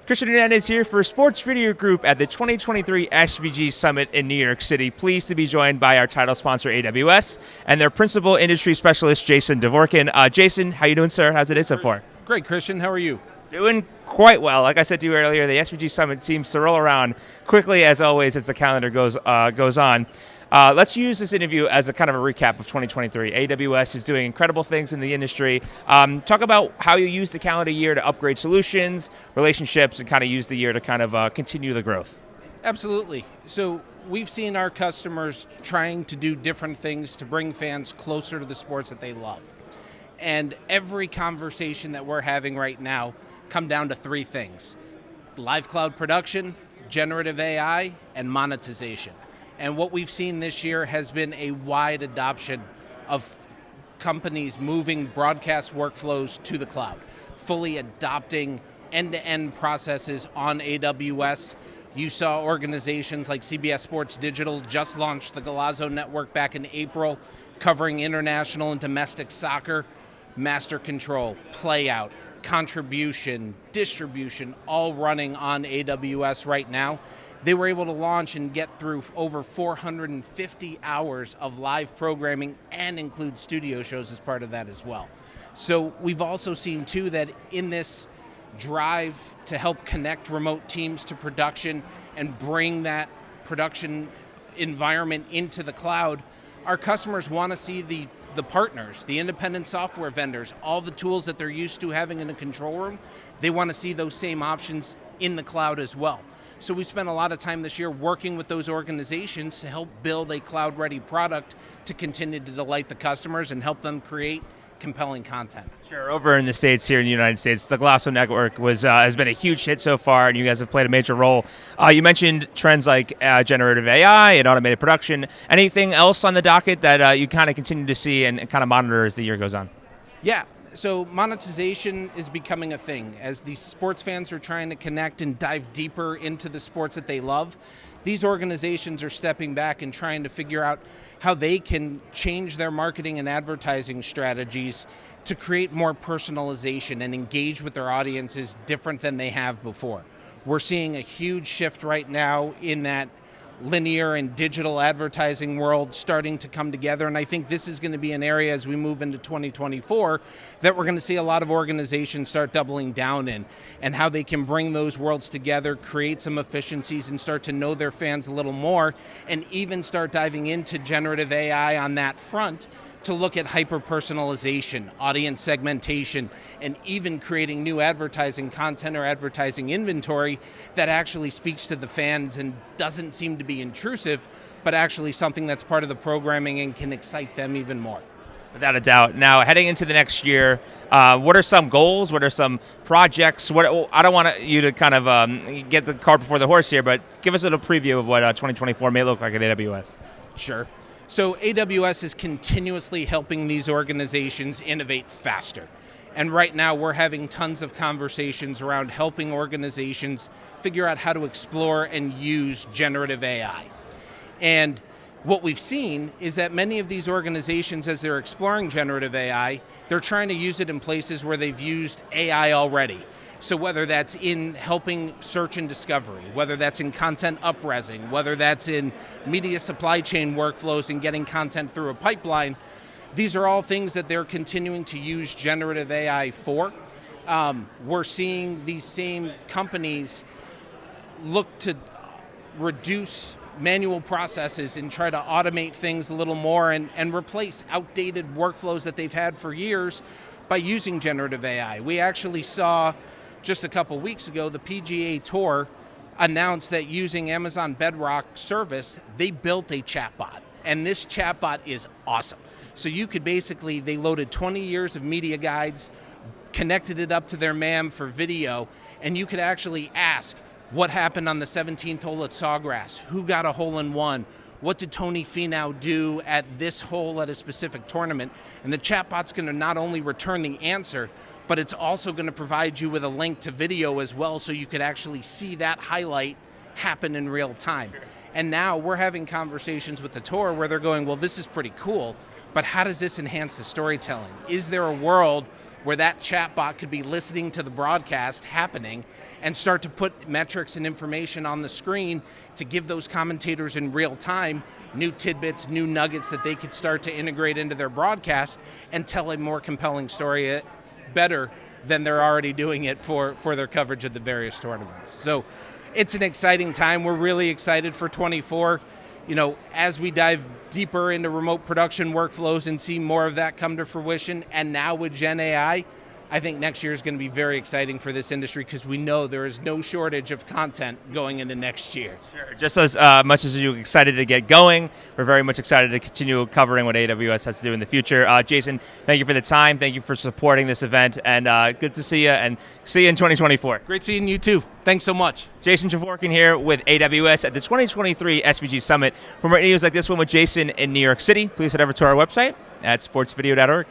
Kristian Hernandez here for Sports Video Group at the 2023 SVG Summit in New York City. Pleased to be joined by our title sponsor, AWS, and their principal industry specialist, Jason Dvorkin. Jason, how you doing, sir? How's the day so far? Great, Kristian. How are you? Doing quite well. Like I said to you earlier, the SVG Summit seems to roll around quickly, as always, as the calendar goes on. Let's use this interview as a kind of a recap of 2023. AWS is doing incredible things in the industry. Talk about how you use the calendar year to upgrade solutions, relationships, and kind of use the year to kind of continue the growth. Absolutely. So we've seen our customers trying to do different things to bring fans closer to the sports that they love. And every conversation that we're having right now come down to three things: live cloud production, generative AI, and monetization. And what we've seen this year has been a wide adoption of companies moving broadcast workflows to the cloud, fully adopting end-to-end processes on AWS. You saw organizations like CBS Sports Digital just launched the Golazo Network back in April, covering international and domestic soccer, master control, playout, contribution, distribution, all running on AWS right now. They were able to launch and get through over 450 hours of live programming and include studio shows as part of that as well. So we've also seen too that in this drive to help connect remote teams to production and bring that production environment into the cloud, our customers want to see the partners, the independent software vendors, all the tools that they're used to having in a control room, they want to see those same options in the cloud as well. So we spent a lot of time this year working with those organizations to help build a cloud-ready product to continue to delight the customers and help them create compelling content. Sure. Over in the States, here in the United States, the Golazo Network has been a huge hit so far, and you guys have played a major role. You mentioned trends like generative AI and automated production. Anything else on the docket that you kind of continue to see and kind of monitor as the year goes on? Yeah. So monetization is becoming a thing. As these sports fans are trying to connect and dive deeper into the sports that they love, these organizations are stepping back and trying to figure out how they can change their marketing and advertising strategies to create more personalization and engage with their audiences different than they have before. We're seeing a huge shift right now in that linear and digital advertising world starting to come together, and I think this is going to be an area as we move into 2024 that we're going to see a lot of organizations start doubling down in, and how they can bring those worlds together, create some efficiencies, and start to know their fans a little more, and even start diving into generative AI on that front to look at hyper-personalization, audience segmentation, and even creating new advertising content or advertising inventory that actually speaks to the fans and doesn't seem to be intrusive, but actually something that's part of the programming and can excite them even more. Without a doubt. Now, heading into the next year, what are some goals? What are some projects? I don't want you to kind of get the cart before the horse here, but give us a little preview of what 2024 may look like at AWS. Sure. So AWS is continuously helping these organizations innovate faster. And right now we're having tons of conversations around helping organizations figure out how to explore and use generative AI. And what we've seen is that many of these organizations, as they're exploring generative AI, they're trying to use it in places where they've used AI already. So whether that's in helping search and discovery, whether that's in content up-resing, whether that's in media supply chain workflows and getting content through a pipeline, these are all things that they're continuing to use generative AI for. We're seeing these same companies look to reduce manual processes and try to automate things a little more and replace outdated workflows that they've had for years by using generative AI. We actually saw just a couple weeks ago, the PGA Tour announced that using Amazon Bedrock service, they built a chatbot. And this chatbot is awesome. So you could basically, they loaded 20 years of media guides, connected it up to their MAM for video, and you could actually ask what happened on the 17th hole at Sawgrass, who got a hole-in-one, what did Tony Finau do at this hole at a specific tournament, and the chatbot's going to not only return the answer, but it's also going to provide you with a link to video as well, so you could actually see that highlight happen in real time. Sure. And now we're having conversations with the tour where they're going, well, this is pretty cool, but how does this enhance the storytelling? Is there a world where that chatbot could be listening to the broadcast happening and start to put metrics and information on the screen to give those commentators in real time new tidbits, new nuggets that they could start to integrate into their broadcast and tell a more compelling story better than they're already doing it for their coverage of the various tournaments. So it's an exciting time. We're really excited for 24. As we dive deeper into remote production workflows and see more of that come to fruition, and now with Gen AI, I think next year is going to be very exciting for this industry because we know there is no shortage of content going into next year. Sure. Just as much as you're excited to get going, we're very much excited to continue covering what AWS has to do in the future. Jason, thank you for the time. Thank you for supporting this event, and good to see you, and see you in 2024. Great seeing you too. Thanks so much. Jason Dvorkin here with AWS at the 2023 SVG Summit. For more news like this one with Jason in New York City, please head over to our website at sportsvideo.org.